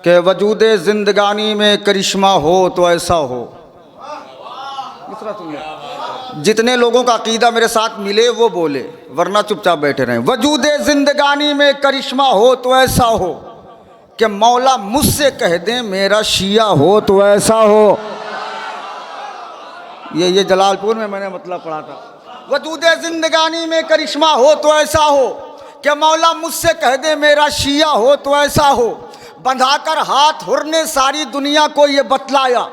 कि वजूद जिंदगानी में करिश्मा हो तो ऐसा हो। जितने लोगों का अकीदा मेरे साथ मिले वो बोले, वरना चुपचाप बैठे रहें। वजूद जिंदगानी में करिश्मा हो तो ऐसा हो कि मौला मुझसे कह दें मेरा शिया हो तो ऐसा हो। ये जलालपुर में मैंने मतलब पढ़ा था। वजूद जिंदगानी में करिश्मा हो तो ऐसा हो कि मौला मुझसे कह दे मेरा शिया हो तो ऐसा हो। बंधाकर हाथ हुर ने सारी दुनिया को ये बतलाया,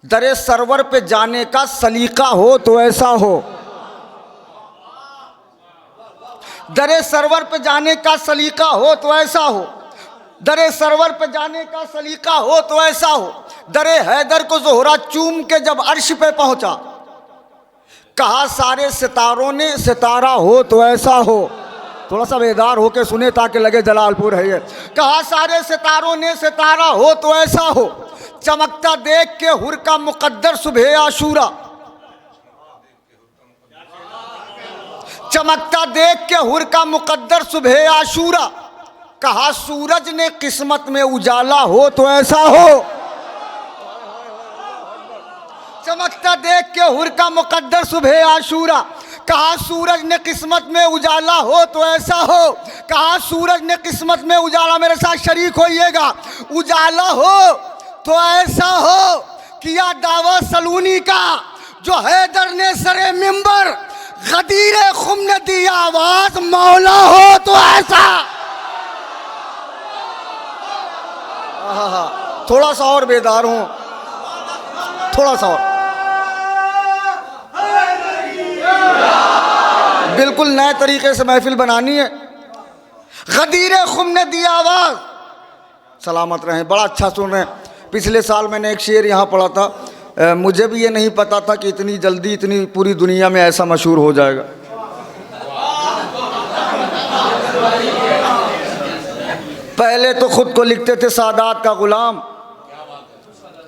दरे सरवर पे जाने का सलीका हो तो ऐसा हो। दरे सरवर पे जाने का सलीका हो तो ऐसा हो। दरे सरवर पे जाने का सलीका हो तो ऐसा हो। दरे हैदर को ज़ोहरा चूम के जब अर्श पे पहुंचा, कहा सारे सितारों ने सितारा हो तो ऐसा हो। थोड़ा सा बेदार होके सुने ताकि लगे जलालपुर है ये। कहा सारे सितारों ने सितारा हो तो ऐसा हो। चमकता देख के हुर का मुकद्दर सुबह आशूरा, चमकता देख के हुर का मुकद्दर सुबह आशूरा। कहा सूरज ने किस्मत में उजाला हो तो ऐसा हो। चमकता देख के हुर का मुकद्दर सुबह आशूरा। कहा सूरज ने किस्मत में उजाला हो तो ऐसा हो। कहा सूरज ने किस्मत में उजाला, मेरे साथ शरीक होइएगा, उजाला हो तो ऐसा हो। किया दावा सलूनी का जो हैदर ने सरे मिंबर, गदीरे खुम ने दी आवाज मौला हो तो ऐसा। थोड़ा सा और बेदार हूं, थोड़ा सा और, बिल्कुल नए तरीके से महफिल बनानी है। गदीरे खुम ने दी आवाज, सलामत रहें, बड़ा अच्छा सुन रहे हैं। पिछले साल मैंने एक शेर यहाँ पढ़ा था, मुझे भी ये नहीं पता था कि इतनी जल्दी इतनी पूरी दुनिया में ऐसा मशहूर हो जाएगा। पहले तो खुद को लिखते थे सादात का गुलाम,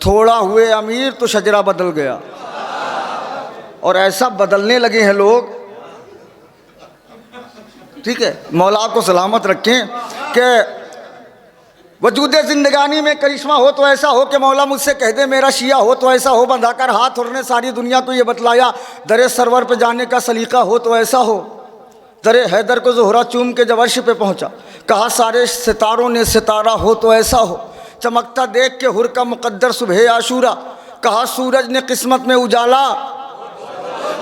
थोड़ा हुए अमीर तो शजरा बदल गया। और ऐसा बदलने लगे हैं लोग, ठीक है, मौला आपको सलामत रखें, कि वजूद जिंदगानी में करिश्मा हो तो ऐसा हो कि मौला मुझसे कह दे मेरा शिया हो तो ऐसा हो। बंधाकर हाथ उड़ने सारी दुनिया को ये बतलाया, दरे सरवर पे जाने का सलीका हो तो ऐसा हो। दरे हैदर को ज़ोहरा चूम के जब अर्श पे पहुंचा, कहा सारे सितारों ने सितारा हो तो ऐसा हो। चमकता देख के हुर का मुकद्दर सुबह आशूरा। कहा सूरज ने किस्मत में उजाला,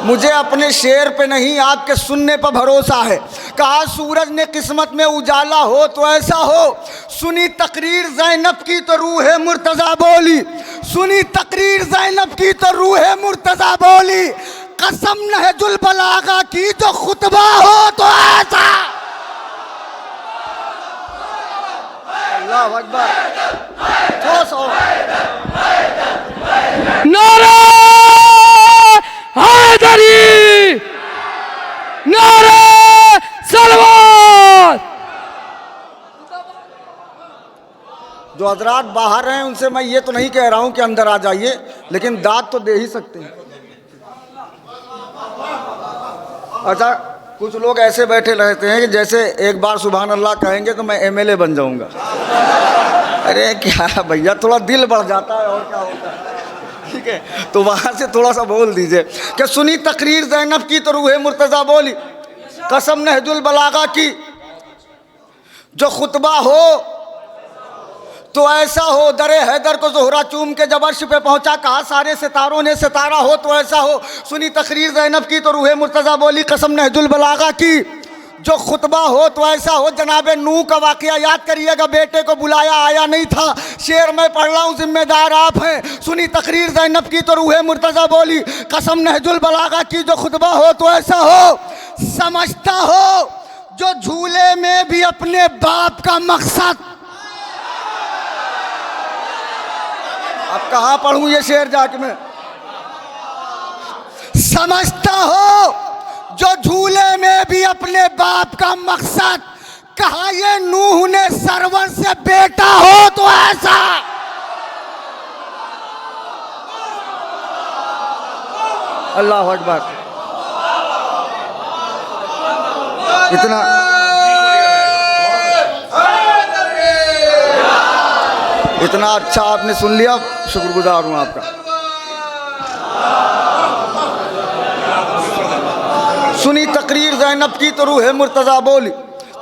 मुझे अपने शेर पे नहीं आपके सुनने पर भरोसा है। कहा सूरज ने किस्मत में उजाला हो तो ऐसा हो। सुनी तकरीर ज़ैनब की तो रूह मुर्तज़ा बोली, सुनी तकरीर ज़ैनब की तो रूह मुर्तज़ा बोली। कसम नहजुल बलागा की जो खुतबा हो तो ऐसा। अल्लाह अकबर, थोड़ा सा नारा हैदरी, नारा सलवात। जो हजरात बाहर हैं उनसे मैं ये तो नहीं कह रहा हूं कि अंदर आ जाइए, लेकिन दाद तो दे ही सकते हैं। अच्छा, कुछ लोग ऐसे बैठे रहते हैं कि जैसे एक बार सुभान अल्लाह कहेंगे तो मैं एमएलए बन जाऊंगा। अरे क्या भैया, थोड़ा दिल बढ़ जाता है और क्या होता है, ठीक है। तो वहाँ से थोड़ा सा बोल दीजिए कि सुनी तकरीर ज़ैनब की तो रूह मुर्तज़ा बोली। कसम नहजुल बलागा की जो खुतबा हो तो ऐसा हो। दरे हैदर को ज़ोहरा चूम के जब अर्श पे पहुंचा, कहा सारे सितारों ने सितारा हो तो ऐसा हो। सुनी तकरीर ज़ैनब की तो रूह मुर्तज़ा बोली। कसम नहजुल बलागा की जो खुतबा हो तो ऐसा हो। जनाबे नूह का वाक़या याद करिएगा, बेटे को बुलाया आया नहीं था। शेर मैं पढ़ रहा हूँ, जिम्मेदार आप हैं। सुनी तकरीर ज़ैनब की तो रूह मुर्तज़ा बोली। कसम नहजुल बलागा की जो खुतबा हो तो ऐसा हो। समझता हो जो झूले में भी अपने बाप का मकसद। अब कहाँ पढ़ूं ये शेर जाके मैं। समझता हो जो झूले में भी अपने बाप का मकसद। कहा ये नूह ने सरवर से बेटा हो तो ऐसा। अल्लाह अकबर, इतना इतना अच्छा आपने सुन लिया, शुक्रगुजार हूँ आपका। सुनी तकरीर ज़ैनब की तो रूह मुर्तज़ा बोली,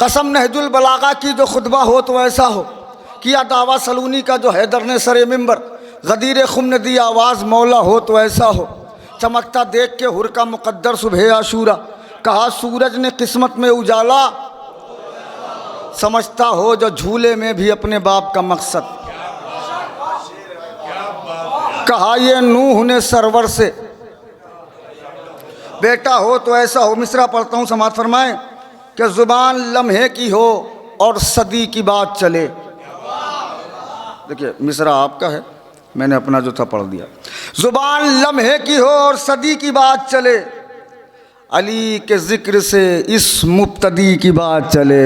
कसम नहजुल बलागा की जो खुतबा हो तो ऐसा हो, किया दावा सलूनी का जो हैदर ने सरे मिंबर, गदीर खुम ने दी आवाज़ मौला हो तो ऐसा हो, चमकता देख के हुर का मुकद्दर सुबह आशूरा, कहा सूरज ने किस्मत में उजाला, समझता हो जो झूले में भी अपने बाप का मकसद, कहा ये नूह ने सरवर से बेटा हो तो ऐसा हो। मिसरा पढ़ता हूँ, समात फरमाएं कि ज़ुबान लम्हे की हो और सदी की बात चले। देखिए मिसरा आपका है, मैंने अपना जो था पढ़ दिया। ज़ुबान लम्हे की हो और सदी की बात चले, अली के ज़िक्र से इस मुब्तदी की बात चले,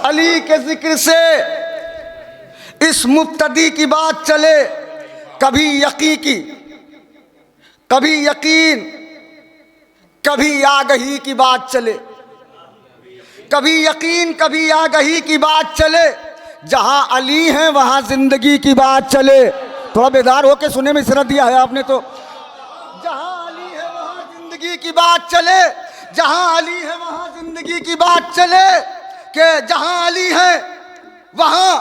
अली के ज़िक्र से इस मुब्तदी की बात चले, कभी यकीन की कभी यकीन कभी आगही की बात चले, कभी यकीन कभी आगही की बात चले, जहां अली हैं वहां जिंदगी की बात चले। थोड़ा बेदार होके सुने, में इसरा दिया है आपने तो। जहां अली है वहां जिंदगी की बात चले, जहां अली है वहां जिंदगी की बात चले, कि जहां अली है वहां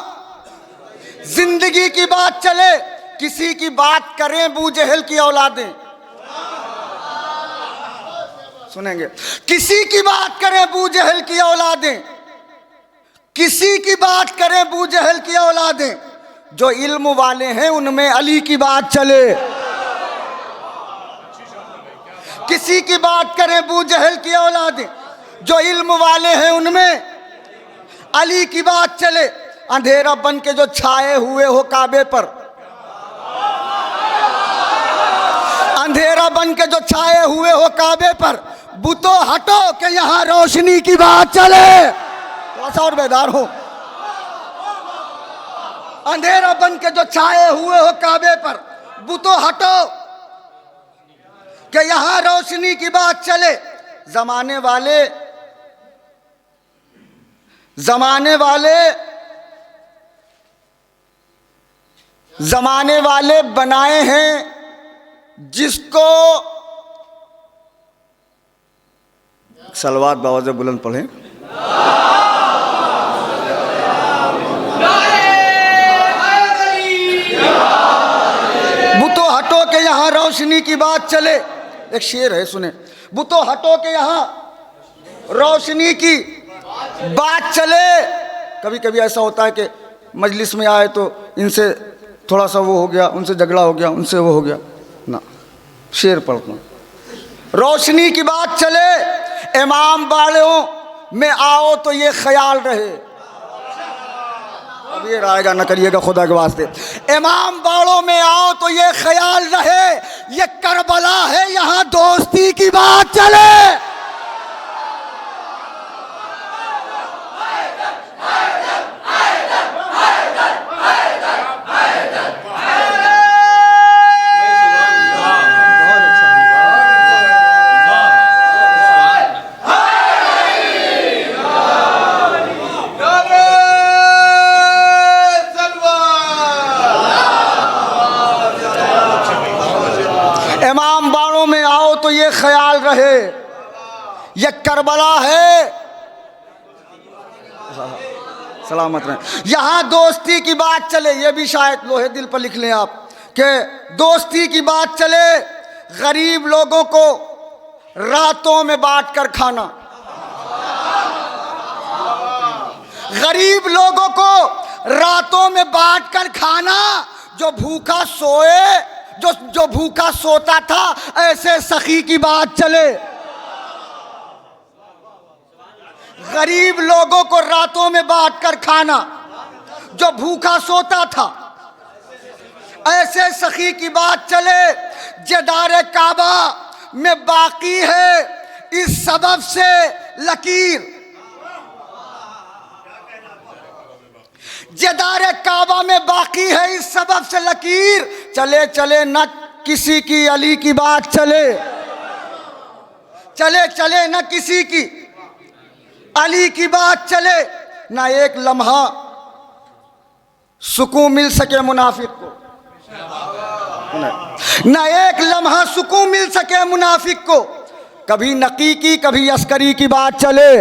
जिंदगी की बात चले। किसी की बात करें बू जहल की औलादें, सुनेंगे, किसी की बात करें बू जहल की औलादें, किसी की बात करें बू जहल की औलादें, जो इल्म वाले हैं उनमें अली की बात चले। किसी की बात करें बू जहल की औलादें, जो इल्म वाले हैं उनमें अली की बात चले। अंधेरा बन के जो छाए हुए हो काबे पर, अंधेरा बन के जो छाए हुए हो काबे पर, बुतो हटो कि यहाँ रोशनी की बात चले। थोड़ा सा और बेदार हो। अंधेरा बन के जो छाए हुए हो काबे पर, बुतो हटो कि यहाँ रोशनी की बात चले। जमाने वाले जमाने वाले जमाने वाले बनाए हैं जिसको, सलवात बावाज़ बुलंद पढ़ें, बुतो हटो के यहाँ रोशनी की बात चले। एक शेर है, सुने, बुतो हटो के यहाँ रोशनी की बात चले। कभी कभी ऐसा होता है कि मजलिस में आए तो इनसे थोड़ा सा वो हो गया, उनसे झगड़ा हो गया, उनसे वो हो गया ना। शेर पढ़ता हूँ, रोशनी की बात चले, इमाम बाड़ों में आओ तो ये ख्याल रहे। अब ये रायगा न करिएगा खुदा के वास्ते। इमाम बाड़ों में आओ तो ये ख्याल रहे, ये करबला है यहाँ दोस्ती की बात चले। इमाम बाड़ों में आओ तो ये ख्याल रहे, ये करबला है, सलामत रहे, यहाँ दोस्ती की बात चले। ये भी शायद लोहे दिल पर लिख लें आप कि दोस्ती की बात चले। गरीब लोगों को रातों में बांट कर खाना, गरीब लोगों को रातों में बांट कर खाना, जो भूखा सोए, जो भूखा सोता था, ऐसे सखी की बात चले। गरीब लोगों को रातों में बांट कर खाना, जो भूखा सोता था, ऐसे सखी की बात चले। जदार काबा में बाकी है इस सबब से लकीर, जदार काबा में बाकी है इस सबब से लकीर। चले चले न किसी की अली की बात चले, चले चले न किसी की अली की बात चले, ना एक लम्हा सुकून मिल सके मुनाफिक को, ना एक लम्हा सुकून मिल सके मुनाफिक को। कभी नकी की कभी अस्करी की बात चले,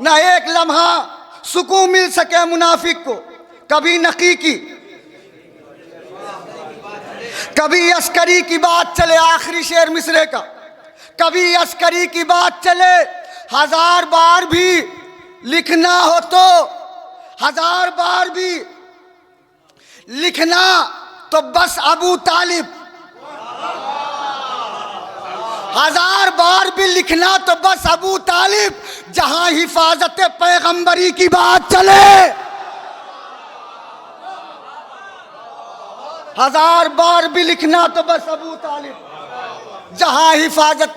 ना एक लम्हा सुकून मिल सके मुनाफिक को। कभी नकी की कभी अस्करी की बात चले। आखिरी शेर मिसरे का, कभी अस्करी की बात चले। हजार बार भी लिखना हो तो, हजार बार भी लिखना तो बस अबू तालिब, हजार बार भी लिखना तो बस अबू तालिब। जहां हिफाजत पैगंबरी की बात चले, हजार बार भी लिखना तो बस अबू तालिब। जहां हिफाजत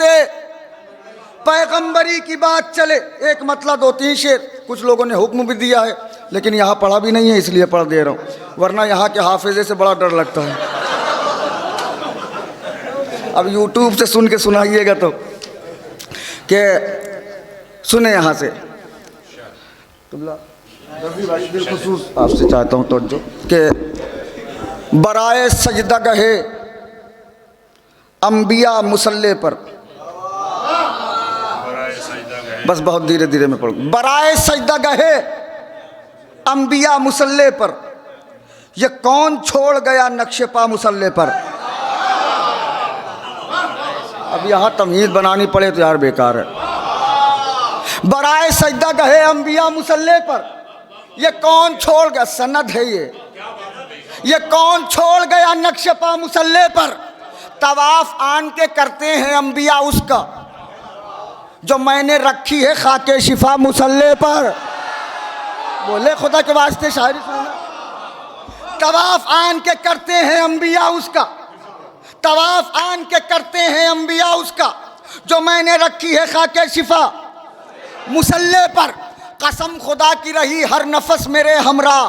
पैगंबरी की बात चले। एक मतलब 2-3 शेर, कुछ लोगों ने हुक्म भी दिया है लेकिन यहाँ पढ़ा भी नहीं है इसलिए पढ़ दे रहा हूँ, वरना यहाँ के हाफिजे से बड़ा डर लगता है। अब यूट्यूब से सुन के सुनाइएगा तो कि सुने यहाँ से। रफ़ी भाई बिलखुसूस आपसे चाहता हूँ तवज्जो कि बराए सजदा गहे अम्बिया मुसल्ले पर, बस बहुत धीरे धीरे में पढ़ूँ। बराए सजदा गहे अम्बिया मुसल्ले पर, ये कौन छोड़ गया नक्शे पा मुसल्ले पर। अब यहाँ तमीज़ बनानी पड़े तो यार बेकार है। बराए सजदा गहे अम्बिया मुसल्ले पर, ये कौन छोड़ गया, सनद है ये कौन छोड़ गया नक्शे पा मुसल्ले पर। तवाफ आन के करते हैं अम्बिया उसका, जो मैंने रखी है खाके शिफा मुसल्ले पर। बोले खुदा के वास्ते शायरी सुनना। तवाफ आन के करते हैं अम्बिया उसका, तवाफ आन के करते हैं अम्बिया उसका, जो मैंने रखी है खाके शिफा मुसल्ले पर। कसम खुदा की रही हर नफस मेरे हमरा,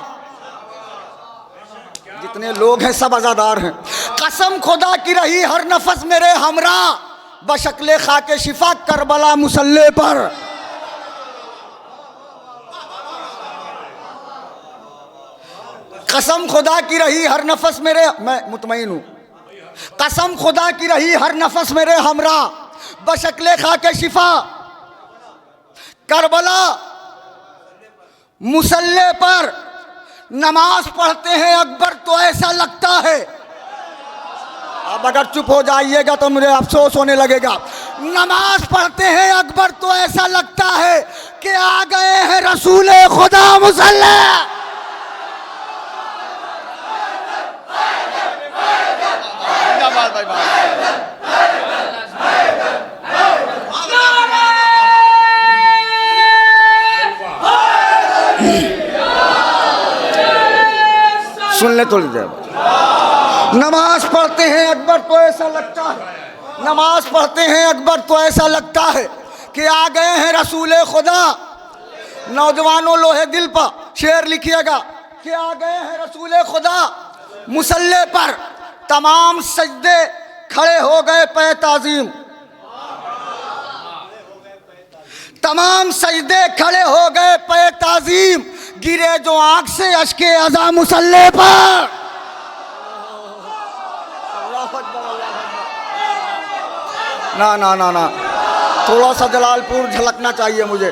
जितने लोग हैं सब आज़ादार हैं। कसम खुदा की रही हर नफस मेरे हमरा, बशक्ले खाके शिफा करबला मुसल्ले पर। कसम खुदा की रही हर नफस मेरे, मैं मुतमईन हूँ, कसम खुदा की रही हर नफस मेरे हमरा, बशक्ले खाके शिफा करबला मुसल्ले पर। नमाज पढ़ते हैं अकबर तो ऐसा लगता है, अब अगर चुप हो जाइएगा तो मुझे अफसोस होने लगेगा। नमाज पढ़ते हैं अकबर तो ऐसा लगता है कि आ गए हैं रसूल खुदा मुसल्ले। सुन ले थोड़ी देर। नमाज पढ़ते हैं अकबर तो ऐसा लगता है, नमाज पढ़ते हैं अकबर तो ऐसा लगता है कि आ गए हैं रसूल खुदा। नौजवानों लोहे दिल पर शेर लिखिएगा कि आ गए हैं रसूल खुदा मुसल्ले पर। तमाम सजदे खड़े हो गए पे ताज़ीम, तमाम सजदे खड़े हो गए पे ताज़ीम। गिरे जो आंख से अश्के अज़ा मुसल्ले पर। ना ना ना ना, थोड़ा सा जलालपुर झलकना चाहिए मुझे।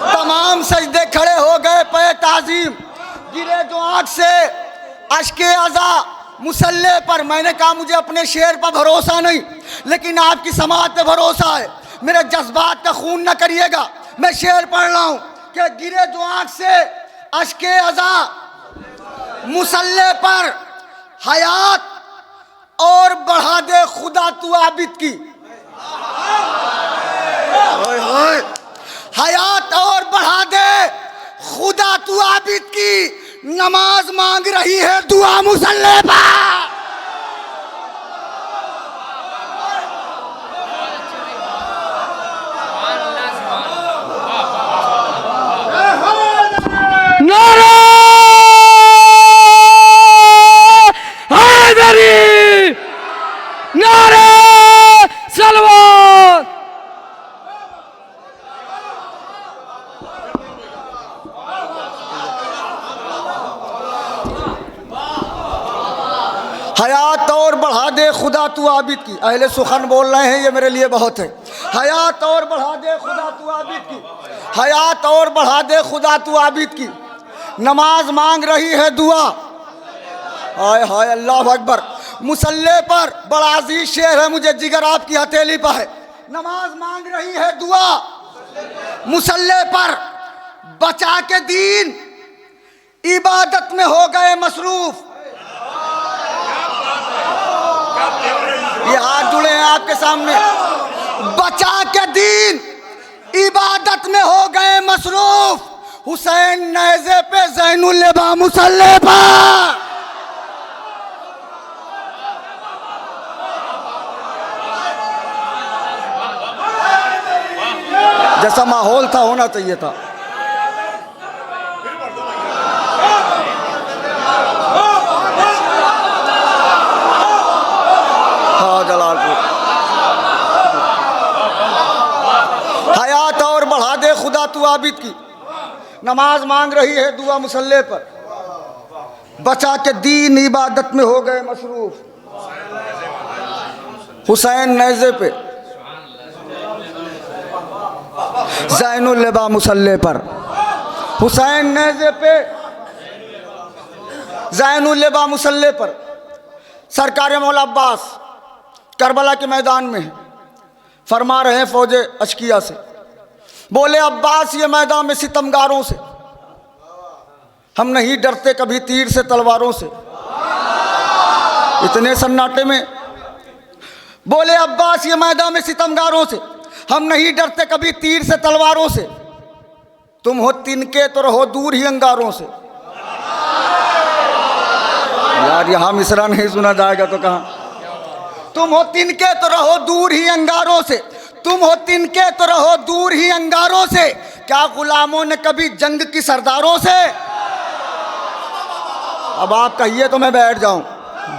तमाम सजदे खड़े हो गए पे ताज़ीम, गिरे जो आंख से अश्के अज़ा मुसल्ले पर। मैंने कहा मुझे अपने शेर पर भरोसा नहीं, लेकिन आपकी समाअत पे भरोसा है। मेरे जज्बात का खून न करिएगा, मैं शेर पढ़ रहा हूँ कि गिरे जो आंख से अश्के अज़ा मुसल्ले पर, हयात और बढ़ा दे खुदा तू आबिद की। हयात और बढ़ा दे खुदा तू आबिद की। नमाज मांग रही है दुआ मुसल्ले पर। नारे हैदरी, नारे सलवात। हयात और बढ़ा दे खुदा तू आबिद की। अहले सुखन बोल रहे हैं, ये मेरे लिए बहुत है। हयात और बढ़ा दे खुदा तू आबिद की, हयात और बढ़ा दे खुदा तू आबिद की। नमाज मांग रही है दुआ, हाय हाय अल्लाह अकबर। मुसल्ले पर बड़ा अजीज शेर है, मुझे जिगर आपकी हथेली पर है। नमाज मांग रही है दुआ, मुसल्ले पर बचा के दीन इबादत में हो गए मसरूफ। ये हाथ जुड़े हैं आपके सामने। बचा के दीन इबादत में हो गए मसरूफ। हुसैन नेज़े पे ज़ैनुल लबा मुसल्ले पर। जैसा माहौल था होना चाहिए था। हाँ जलालपुर। हयात और बढ़ा दे खुदा तू आबिद की। नमाज मांग रही है दुआ मुसल्ले पर, बचा के दीन इबादत में हो गए मसरूफ। हुसैन नेज़े पे ज़ैनुल लबा मुसल्ले पर। हुसैन नेज़े पे ज़ैनुल लबा मुसल्ले पर। सरकार मौला अब्बास करबला के मैदान में है, फरमा रहे हैं फौजे अशकिया से, बोले अब्बास ये मैदान में सितमगारों से, हम नहीं डरते कभी तीर से तलवारों से। इतने सन्नाटे में बोले अब्बास ये मैदान में सितमगारों से, हम नहीं डरते कभी तीर से तलवारों से। तुम हो तिनके तो रहो दूर ही अंगारों से। यार यहाँ मिसरा नहीं सुना जाएगा तो कहाँ। तुम हो तिनके तो रहो दूर ही अंगारों से, तुम हो तिनके तो रहो दूर ही अंगारों से। क्या गुलामों ने कभी जंग की सरदारों से। अब आप कहिए तो मैं बैठ जाऊं।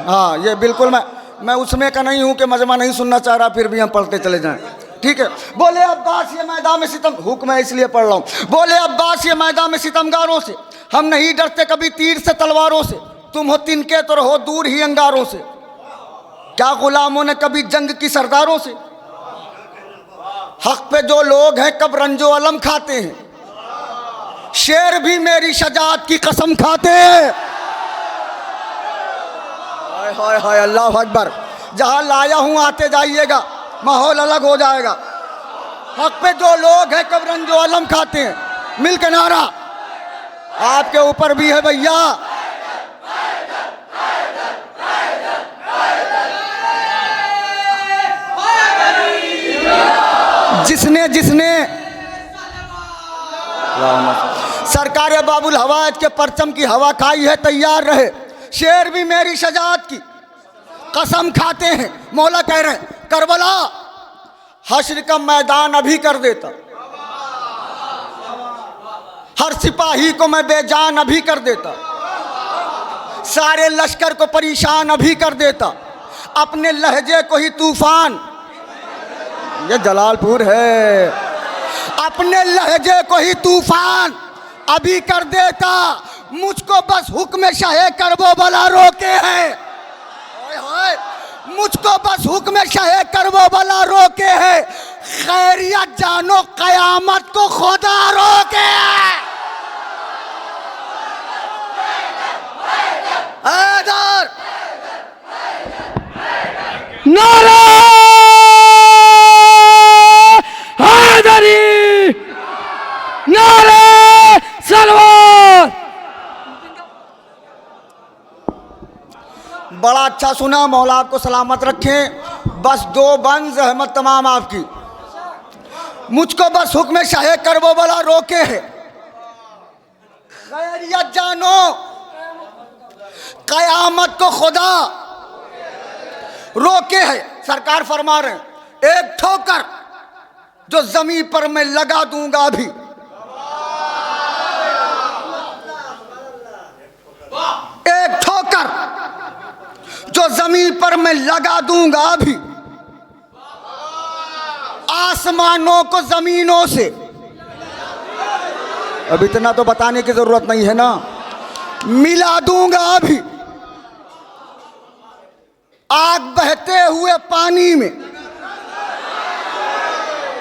हाँ ये बिल्कुल मैं उसमें का नहीं हूं कि मजमा नहीं सुनना चाह रहा, फिर भी हम पढ़ते चले जाएं, ठीक है। बोले अब्बास ये मैदान में सितम, हुक्म है इसलिए पढ़ रहा हूं। बोले अब्बास ये मैदान में सितमगारों से, हम नहीं डरते कभी तीर से तलवारों से। तुम हो तिनके तो रहो दूर ही अंगारों से। क्या गुलामों ने कभी जंग की सरदारों से। हक पे जो लोग हैं कब रंजो अलम खाते हैं, शेर भी मेरी शजात की कसम खाते हैं। हाय हाय हाय अल्लाह अकबर। जहां लाया हूं आते जाइएगा, माहौल अलग हो जाएगा। हक पे जो लोग हैं कब रंजो अलम खाते हैं। मिल के नारा आपके ऊपर भी है भैया। जिसने जिसने सरकार बाबुल हवाज के परचम की हवा खाई है तैयार रहे। शेर भी मेरी शजात की कसम खाते हैं। मौला कह रहे हैं करबला हश्र का मैदान अभी कर देता, हर सिपाही को मैं बेजान अभी कर देता, सारे लश्कर को परेशान अभी कर देता, अपने लहजे को ही तूफान, ये जलालपुर है, अपने लहजे को ही तूफान अभी कर देता। मुझको बस हुक्म शाहे करबो बला रोके है। मुझको बस हुक्म शाहे करबो बला रोके है। खैरियत जानो कयामत को खुदा रोके है। हैदर नारा हैदरी, नारे सलवार। बड़ा अच्छा सुना, मौला आपको सलामत रखें। बस दो बंद रहमत तमाम आपकी। मुझको बस हुक्म शाहे करबो बला रोके है। खैरियत जानो कयामत को खुदा रोके है। सरकार फरमा रहे हैं एक ठोकर जो जमीन पर मैं लगा दूंगा अभी, एक ठोकर जो जमीन पर मैं लगा दूंगा अभी, आसमानों को जमीनों से। अब इतना तो बताने की जरूरत नहीं है ना, मिला दूंगा अभी। आग बहते हुए पानी में,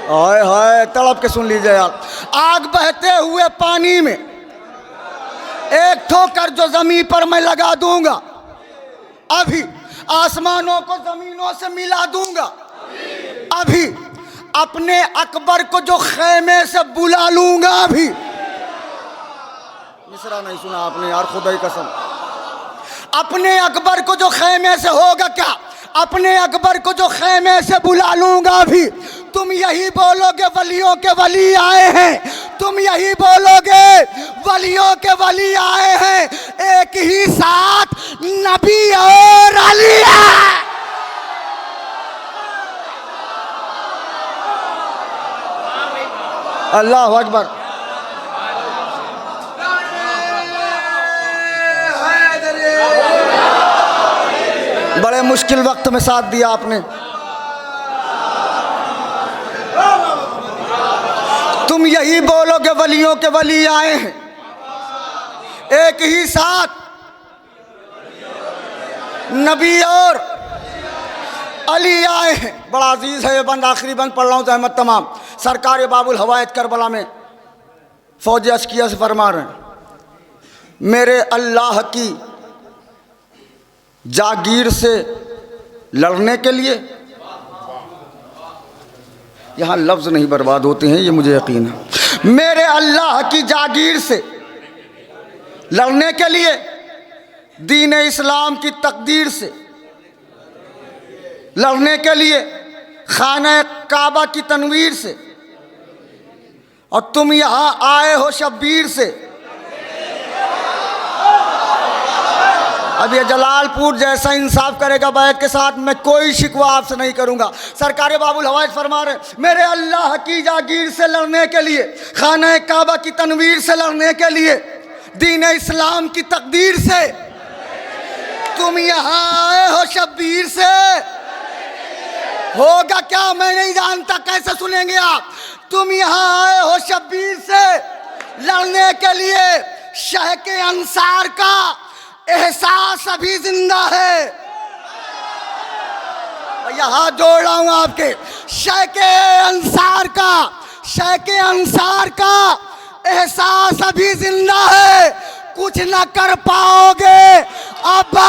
हाय हाय तड़प के सुन लीजिए यार, आग बहते हुए पानी में एक ठोकर जो जमीन पर मैं लगा दूंगा, अभी आसमानों को जमीनों से मिला दूंगा, अभी अपने अकबर को जो खेमे से बुला लूंगा, अभी मिसरा नहीं सुना आपने यार, खुदा की कसम, अपने अकबर को जो खेमे से होगा क्या, अपने अकबर को जो खेमे से बुला लूंगा, अभी तुम यही बोलोगे वलियों के वली आए हैं, तुम यही बोलोगे वलियों के वली आए हैं, एक ही साथ नबी और अली है। अल्लाह अकबर। बड़े मुश्किल वक्त में साथ दिया आपने। तुम यही बोलोगे वलियों के वली आए हैं, एक ही साथ नबी और अली आए हैं। बड़ा अजीज है ये बंद, आखिरी बंद पढ़ रहा हूँ तो अहमद तमाम सरकार बाबुल हवायत करबला में फौज अशकिया से फरमा रहे हैं, मेरे अल्लाह की जागीर से लड़ने के लिए, यहाँ लफ्ज़ नहीं बर्बाद होते हैं ये मुझे यकीन है, मेरे अल्लाह की जागीर से लड़ने के लिए, दीन इस्लाम की तकदीर से लड़ने के लिए, खाना काबा की तनवीर से, और तुम यहाँ आए हो शब्बीर से। अब ये जलालपुर जैसा इंसाफ करेगा बैत के साथ, मैं कोई शिकवा आपसे नहीं करूंगा। सरकार बाबुल हवाइज फरमा रहे, मेरे अल्लाह की जागीर से लड़ने के लिए, खाना काबा की तनवीर से लड़ने के लिए, दीन इस्लाम की तकदीर से, तुम यहाँ आए हो शब्बीर से। होगा क्या मैं नहीं जानता, कैसे सुनेंगे आप। तुम यहाँ आए हो शब्बीर से लड़ने के लिए, शह के अंसार का एहसास अभी जिंदा है। यहाँ जोड़ रहा हूं आपके, शह के अंसार का, शह के अंसार का एहसास अभी जिंदा है, कुछ न कर पाओगे अब्बा।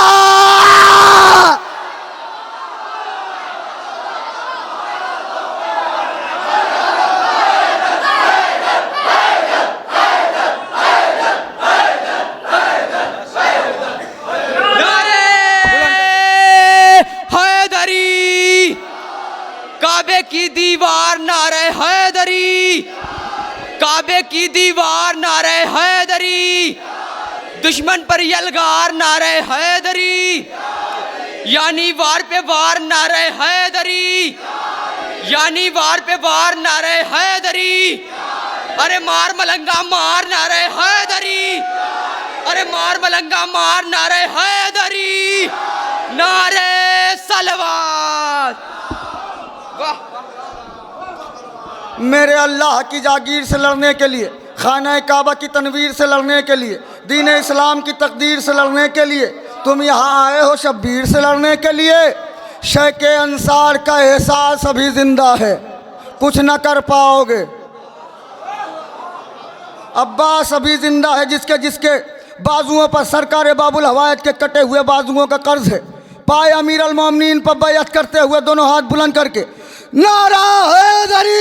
काबे की दीवार नारे हैदरी, काबे की दीवार नारे हैदरी, दुश्मन पर यलगार नारे हैदरी, यानी वार पे वार नारे हैदरी, यानी वार पे वार नारे हैदरी, अरे मार मलंगा मार नारे हैदरी, अरे मार मलंगा मार नारे हैदरी, नारे सलवात। मेरे अल्लाह की जागीर से लड़ने के लिए, खाना काबा की तनवीर से लड़ने के लिए, दीन इस्लाम की तकदीर से लड़ने के लिए, तुम यहाँ आए हो शब्बीर से लड़ने के लिए। शह के अंसार का एहसास अभी जिंदा है, कुछ न कर पाओगे। अब्बास अभी जिंदा है, जिसके जिसके बाजुओं पर सरकार बाबुल हवायत के कटे हुए बाजुओं का कर्ज है। पाए अमीर अल मोमिनीन पर बैअत करते हुए दोनों हाथ बुलंद करके नारा हैदरी।